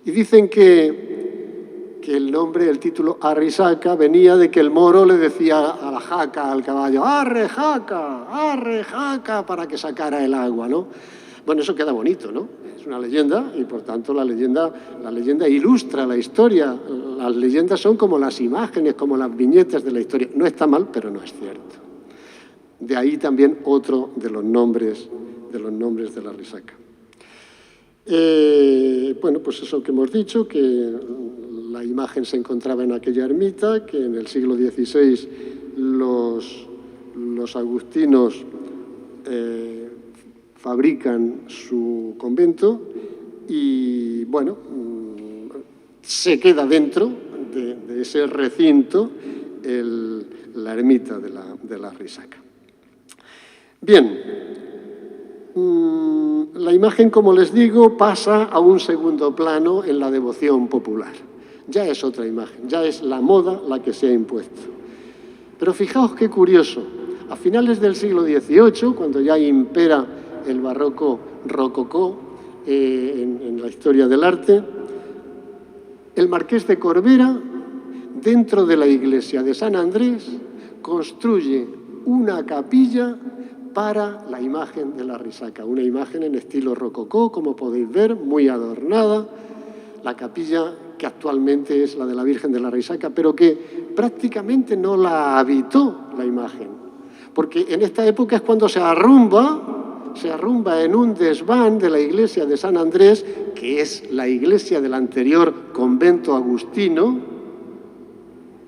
[SPEAKER 2] Y dicen que el nombre, el título Arrixaca, venía de que el moro le decía a la jaca, al caballo, arre jaca, para que sacara el agua, ¿no? Bueno, eso queda bonito, ¿no? Es una leyenda y, por tanto, la leyenda ilustra la historia. Las leyendas son como las imágenes, como las viñetas de la historia. No está mal, pero no es cierto. De ahí también otro de los nombres de la Risaca. Bueno, pues eso que hemos dicho, que la imagen se encontraba en aquella ermita, que en el siglo XVI los agustinos fabrican su convento y, bueno, se queda dentro de ese recinto la ermita de la Risaca. Bien, La imagen, como les digo, pasa a un segundo plano en la devoción popular. Ya es otra imagen, ya es la moda la que se ha impuesto. Pero fijaos qué curioso, a finales del siglo XVIII, cuando ya impera el barroco rococó en la historia del arte, el marqués de Corbera, dentro de la iglesia de San Andrés, construye una capilla para la imagen de la risaca, una imagen en estilo rococó, como podéis ver, muy adornada, la capilla que actualmente es la de la Virgen de la Risaca, pero que prácticamente no la habitó la imagen, porque en esta época es cuando se arrumba en un desván de la iglesia de San Andrés, que es la iglesia del anterior convento agustino.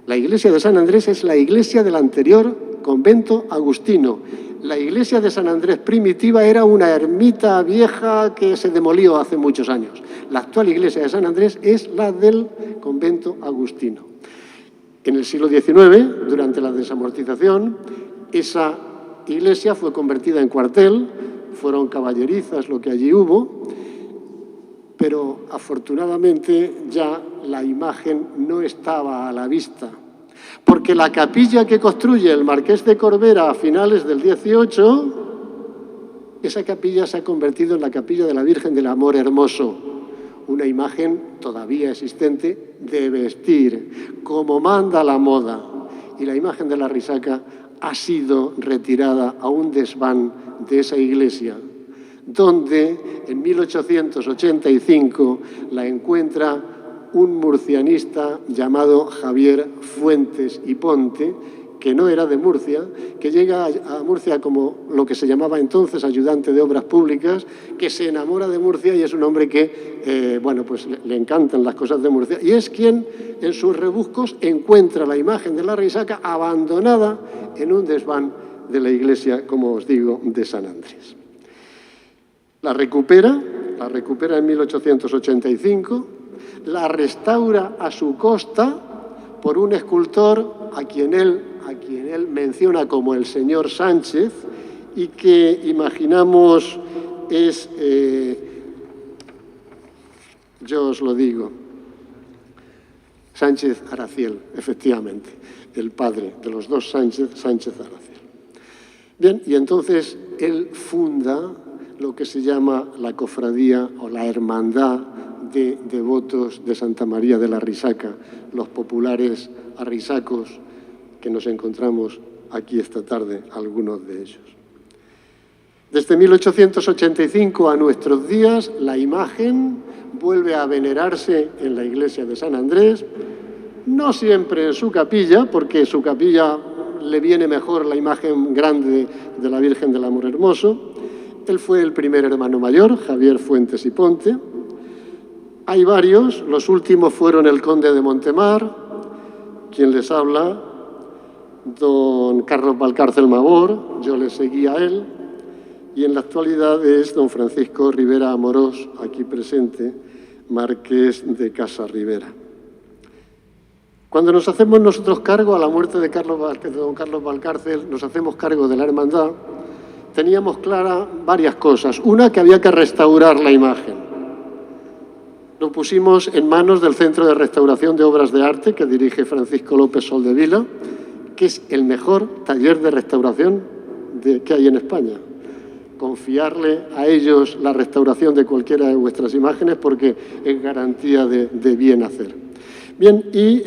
[SPEAKER 2] La iglesia de San Andrés es la iglesia del anterior convento agustino. La iglesia de San Andrés primitiva era una ermita vieja que se demolió hace muchos años. La actual iglesia de San Andrés es la del convento agustino. En el siglo XIX, durante la desamortización, esa iglesia fue convertida en cuartel, fueron caballerizas lo que allí hubo, pero afortunadamente ya la imagen no estaba a la vista, porque la capilla que construye el marqués de Corbera a finales del XVIII, esa capilla se ha convertido en la capilla de la Virgen del Amor Hermoso, una imagen todavía existente de vestir, como manda la moda, y la imagen de la Risaca ha sido retirada a un desván de esa iglesia, donde en 1885 la encuentra un murcianista llamado Javier Fuentes y Ponte, que no era de Murcia, que llega a Murcia como lo que se llamaba entonces ayudante de obras públicas, que se enamora de Murcia y es un hombre que, pues le encantan las cosas de Murcia, y es quien en sus rebuscos encuentra la imagen de la Risaca abandonada en un desván de la iglesia, como os digo, de San Andrés. La recupera en 1885, la restaura a su costa por un escultor a quien él menciona como el señor Sánchez y que imaginamos es, yo os lo digo, Sánchez Araciel, efectivamente, el padre de los dos Sánchez Araciel. Bien, y entonces él funda lo que se llama la cofradía o la hermandad de devotos de Santa María de la Risaca, los populares arrisacos que nos encontramos aquí esta tarde, algunos de ellos. Desde 1885 a nuestros días, la imagen vuelve a venerarse en la iglesia de San Andrés, no siempre en su capilla, porque su capilla le viene mejor la imagen grande de la Virgen del Amor Hermoso. Él fue el primer hermano mayor, Javier Fuentes y Ponte. Hay varios, los últimos fueron el conde de Montemar, quien les habla, don Carlos Valcárcel Mavor, yo le seguí a él, y en la actualidad es don Francisco Rivera Amorós, aquí presente, marqués de Casa Rivera. Cuando nos hacemos nosotros cargo, a la muerte de don Carlos Valcárcel, nos hacemos cargo de la hermandad, teníamos clara varias cosas. Una, que había que restaurar la imagen. Lo pusimos en manos del Centro de Restauración de Obras de Arte, que dirige Francisco López Soldevila, que es el mejor taller de restauración que hay en España. Confiarle a ellos la restauración de cualquiera de vuestras imágenes porque es garantía de bien hacer. Bien, y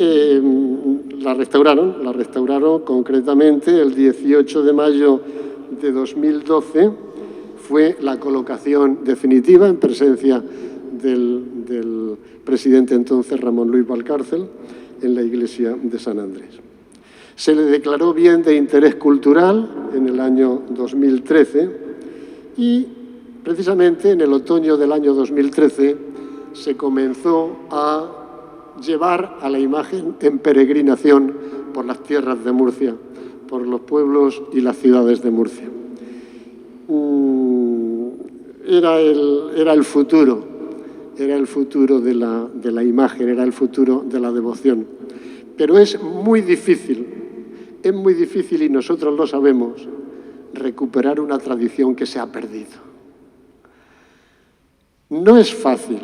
[SPEAKER 2] la restauraron concretamente el 18 de mayo de 2012, fue la colocación definitiva en presencia del presidente entonces Ramón Luis Valcárcel en la iglesia de San Andrés. Se le declaró bien de interés cultural en el año 2013 y precisamente en el otoño del año 2013 se comenzó a llevar a la imagen en peregrinación por las tierras de Murcia, por los pueblos y las ciudades de Murcia. Era el futuro de la imagen, era el futuro de la devoción. Pero es muy difícil y nosotros lo sabemos, recuperar una tradición que se ha perdido. No es fácil.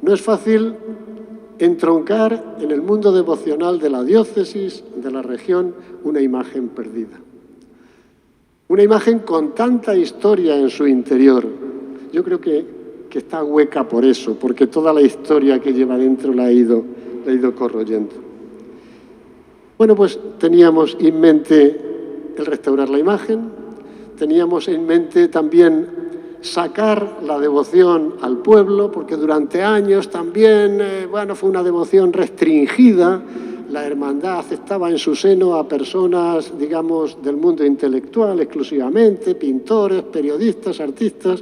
[SPEAKER 2] No es fácil entroncar en el mundo devocional de la diócesis, de la región, una imagen perdida. Una imagen con tanta historia en su interior. Yo creo que está hueca por eso, porque toda la historia que lleva dentro la ha ido corroyendo. Bueno, pues teníamos en mente el restaurar la imagen, teníamos en mente también sacar la devoción al pueblo, porque durante años también, fue una devoción restringida. La hermandad aceptaba en su seno a personas, digamos, del mundo intelectual exclusivamente, pintores, periodistas, artistas.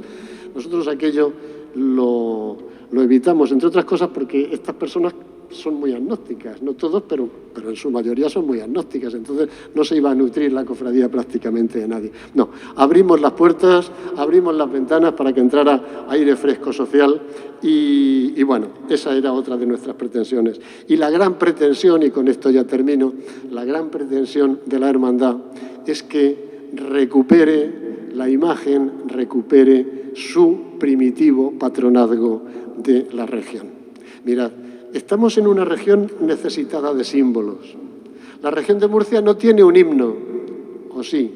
[SPEAKER 2] Nosotros aquello lo evitamos, entre otras cosas, porque estas personas son muy agnósticas, no todos, pero en su mayoría son muy agnósticas, entonces no se iba a nutrir la cofradía prácticamente de nadie. No, abrimos las puertas, abrimos las ventanas para que entrara aire fresco social y bueno, esa era otra de nuestras pretensiones. Y la gran pretensión, y con esto ya termino, la gran pretensión de la hermandad es que recupere la imagen, recupere su primitivo patronazgo de la región. Mirad, estamos en una región necesitada de símbolos. La región de Murcia no tiene un himno, ¿o sí?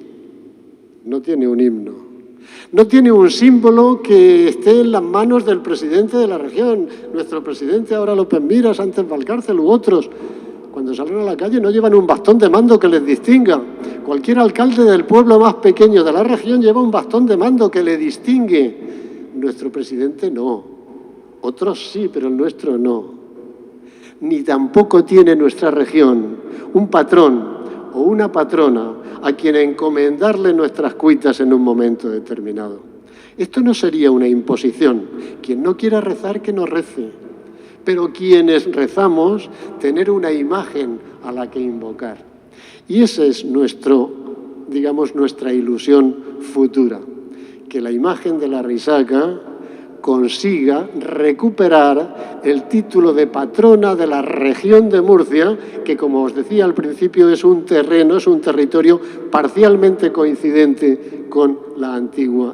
[SPEAKER 2] No tiene un himno. No tiene un símbolo que esté en las manos del presidente de la región. Nuestro presidente ahora López Miras, antes Valcárcel u otros, cuando salen a la calle no llevan un bastón de mando que les distinga. Cualquier alcalde del pueblo más pequeño de la región lleva un bastón de mando que le distingue. Nuestro presidente no. Otros sí, pero el nuestro no. Ni tampoco tiene nuestra región un patrón o una patrona a quien encomendarle nuestras cuitas en un momento determinado. Esto no sería una imposición. Quien no quiera rezar, que no rece. Pero quienes rezamos, tener una imagen a la que invocar. Y esa es nuestra ilusión futura. Que la imagen de la Risaca consiga recuperar el título de patrona de la región de Murcia, que, como os decía al principio, es un terreno, es un territorio parcialmente coincidente con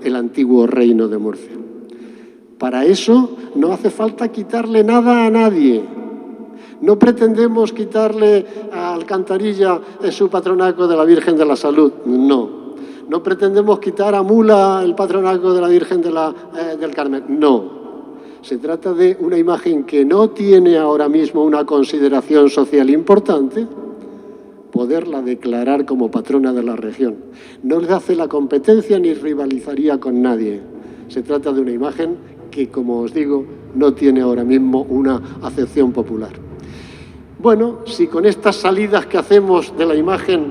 [SPEAKER 2] el antiguo reino de Murcia. Para eso no hace falta quitarle nada a nadie. No pretendemos quitarle a Alcantarilla su patronato de la Virgen de la Salud, no. No pretendemos quitar a Mula el patronato de la Virgen del Carmen, no. Se trata de una imagen que no tiene ahora mismo una consideración social importante, poderla declarar como patrona de la región. No le hace la competencia ni rivalizaría con nadie. Se trata de una imagen que, como os digo, no tiene ahora mismo una acepción popular. Bueno, si con estas salidas que hacemos de la imagen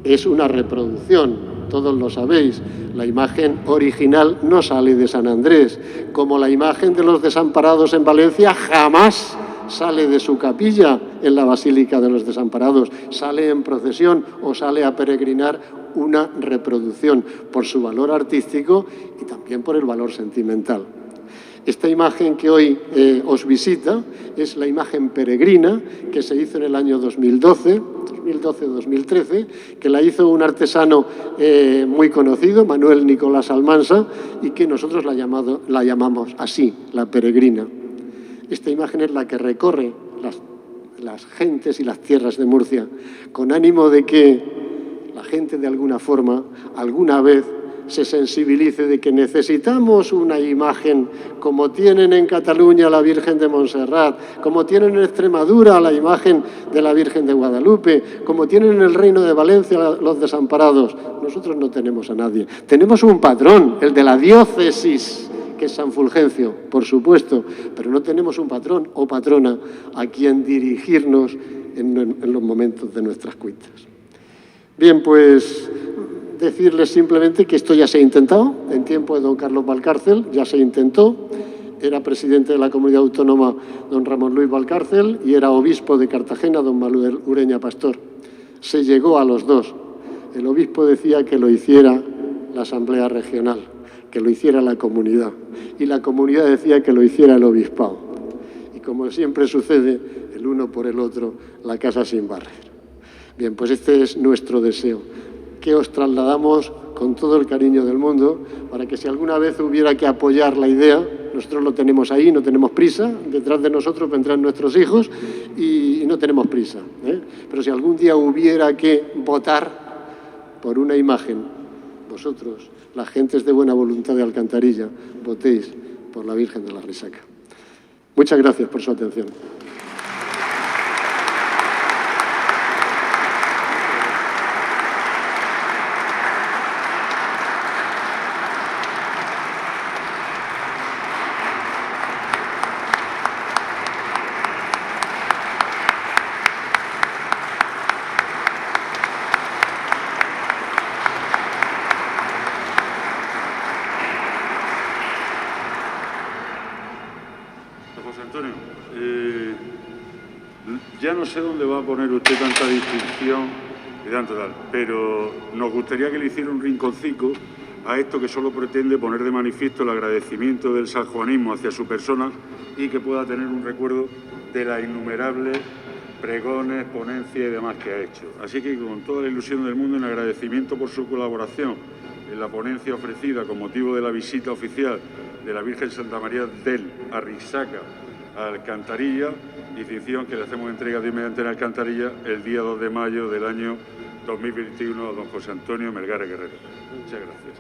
[SPEAKER 2] es una reproducción, todos lo sabéis, la imagen original no sale de San Andrés, como la imagen de los desamparados en Valencia jamás sale de su capilla en la Basílica de los Desamparados, sale en procesión o sale a peregrinar, una reproducción por su valor artístico y también por el valor sentimental. Esta imagen que hoy os visita es la imagen peregrina que se hizo en el año 2012-2013, que la hizo un artesano muy conocido, Manuel Nicolás Almansa, y que nosotros la llamamos así, la peregrina. Esta imagen es la que recorre las gentes y las tierras de Murcia, con ánimo de que la gente de alguna forma, alguna vez, se sensibilice de que necesitamos una imagen como tienen en Cataluña la Virgen de Montserrat, como tienen en Extremadura la imagen de la Virgen de Guadalupe, como tienen en el Reino de Valencia los desamparados. Nosotros no tenemos a nadie. Tenemos un patrón, el de la diócesis, que es San Fulgencio, por supuesto, pero no tenemos un patrón o patrona a quien dirigirnos en los momentos de nuestras cuitas. Bien, pues decirles simplemente que esto ya se ha intentado, en tiempo de don Carlos Valcárcel, ya se intentó. Era presidente de la Comunidad Autónoma don Ramón Luis Valcárcel y era obispo de Cartagena don Manuel Ureña Pastor. Se llegó a los dos. El obispo decía que lo hiciera la Asamblea Regional, que lo hiciera la comunidad, y la comunidad decía que lo hiciera el obispado. Y como siempre sucede, el uno por el otro, la casa sin barrer. Bien, pues este es nuestro deseo, que os trasladamos con todo el cariño del mundo, para que si alguna vez hubiera que apoyar la idea, nosotros lo tenemos ahí, no tenemos prisa, detrás de nosotros vendrán nuestros hijos y no tenemos prisa, ¿eh? Pero si algún día hubiera que votar por una imagen, vosotros, las gentes de buena voluntad de Alcantarilla, votéis por la Virgen de la Risaca. Muchas gracias por su atención.
[SPEAKER 1] José Antonio, ya no sé dónde va a poner usted tanta distinción y tanto tal, pero nos gustaría que le hiciera un rinconcito a esto que solo pretende poner de manifiesto el agradecimiento del sanjuanismo hacia su persona y que pueda tener un recuerdo de las innumerables pregones, ponencias y demás que ha hecho. Así que con toda la ilusión del mundo, en agradecimiento por su colaboración en la ponencia ofrecida con motivo de la visita oficial de la Virgen Santa María del Arrixaca a Alcantarilla, distinción que le hacemos entrega de mediante en Alcantarilla el día 2 de mayo del año 2021 a don José Antonio Melgares Guerrero. Muchas gracias.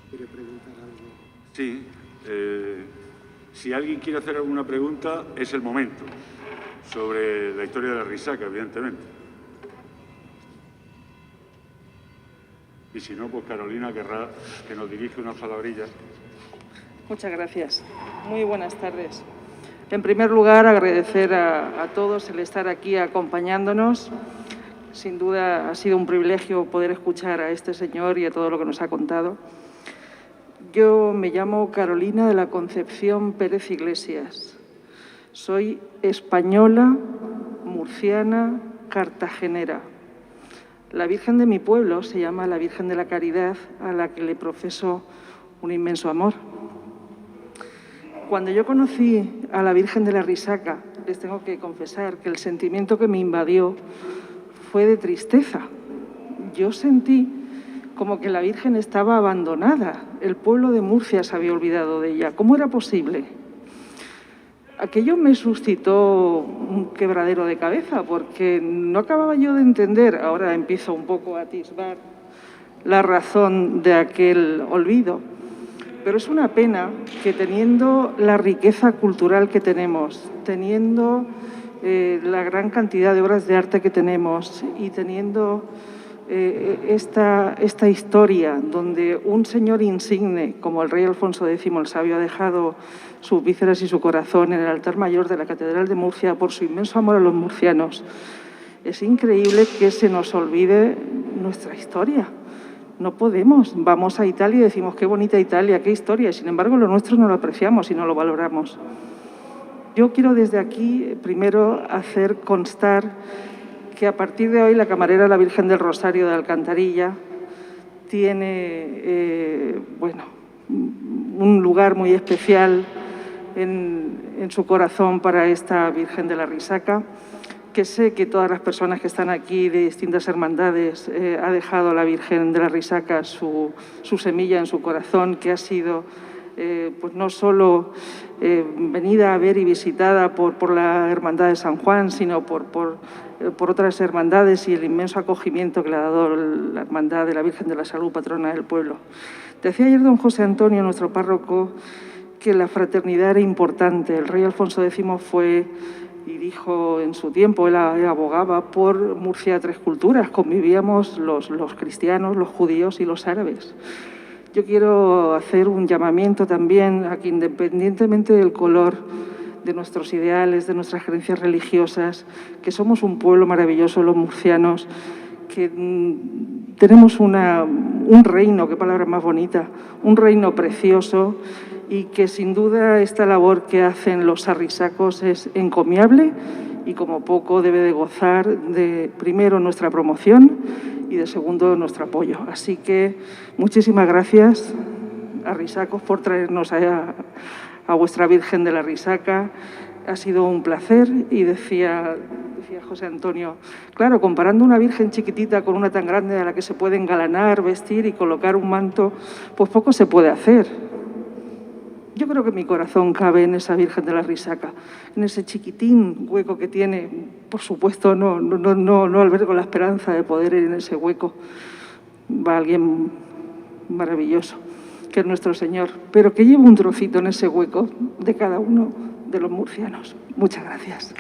[SPEAKER 2] ¿Quiere preguntar algo?
[SPEAKER 1] Sí. Si alguien quiere hacer alguna pregunta, es el momento. Sobre la historia de la Risaca, evidentemente. Y si no, pues Carolina querrá que nos dirija unas palabrillas.
[SPEAKER 3] Muchas gracias. Muy buenas tardes. En primer lugar, agradecer a todos el estar aquí acompañándonos. Sin duda ha sido un privilegio poder escuchar a este señor y a todo lo que nos ha contado. Yo me llamo Carolina de la Concepción Pérez Iglesias. Soy española, murciana, cartagenera. La Virgen de mi pueblo se llama la Virgen de la Caridad, a la que le profeso un inmenso amor. Cuando yo conocí a la Virgen de la Risaca, les tengo que confesar que el sentimiento que me invadió fue de tristeza. Yo sentí como que la Virgen estaba abandonada. El pueblo de Murcia se había olvidado de ella. ¿Cómo era posible? Aquello me suscitó un quebradero de cabeza porque no acababa yo de entender, ahora empiezo un poco a atisbar la razón de aquel olvido. Pero es una pena que teniendo la riqueza cultural que tenemos, teniendo la gran cantidad de obras de arte que tenemos y teniendo esta historia donde un señor insigne como el rey Alfonso X el Sabio ha dejado sus vísceras y su corazón en el altar mayor de la Catedral de Murcia por su inmenso amor a los murcianos, es increíble que se nos olvide nuestra historia. No podemos. Vamos a Italia y decimos qué bonita Italia, qué historia, y sin embargo lo nuestro no lo apreciamos y no lo valoramos. Yo quiero desde aquí primero hacer constar que a partir de hoy la camarera La Virgen del Rosario de Alcantarilla tiene un lugar muy especial en su corazón para esta Virgen de la Risaca, que sé que todas las personas que están aquí de distintas hermandades ha dejado la Virgen de la Risaca su semilla en su corazón, que ha sido pues no solo venida a ver y visitada por la Hermandad de San Juan, sino por otras hermandades y el inmenso acogimiento que le ha dado la Hermandad de la Virgen de la Salud, patrona del pueblo. Decía ayer don José Antonio, nuestro párroco, que la fraternidad era importante. El rey Alfonso X fue y dijo en su tiempo, él abogaba por Murcia tres culturas, convivíamos los cristianos, los judíos y los árabes. Yo quiero hacer un llamamiento también a que, independientemente del color de nuestros ideales, de nuestras creencias religiosas, que somos un pueblo maravilloso los murcianos, que tenemos un reino, qué palabra más bonita, un reino precioso, y que sin duda esta labor que hacen los arrisacos es encomiable y como poco debe de gozar de, primero, nuestra promoción y de segundo, nuestro apoyo. Así que muchísimas gracias a Risacos por traernos a vuestra Virgen de la Risaca. Ha sido un placer y decía José Antonio, claro, comparando una Virgen chiquitita con una tan grande a la que se puede engalanar, vestir y colocar un manto, pues poco se puede hacer. Yo creo que mi corazón cabe en esa Virgen de la Risaca, en ese chiquitín hueco que tiene. Por supuesto, no albergo la esperanza de poder ir en ese hueco. Va alguien maravilloso, que es nuestro Señor, pero que lleva un trocito en ese hueco de cada uno de los murcianos. Muchas gracias.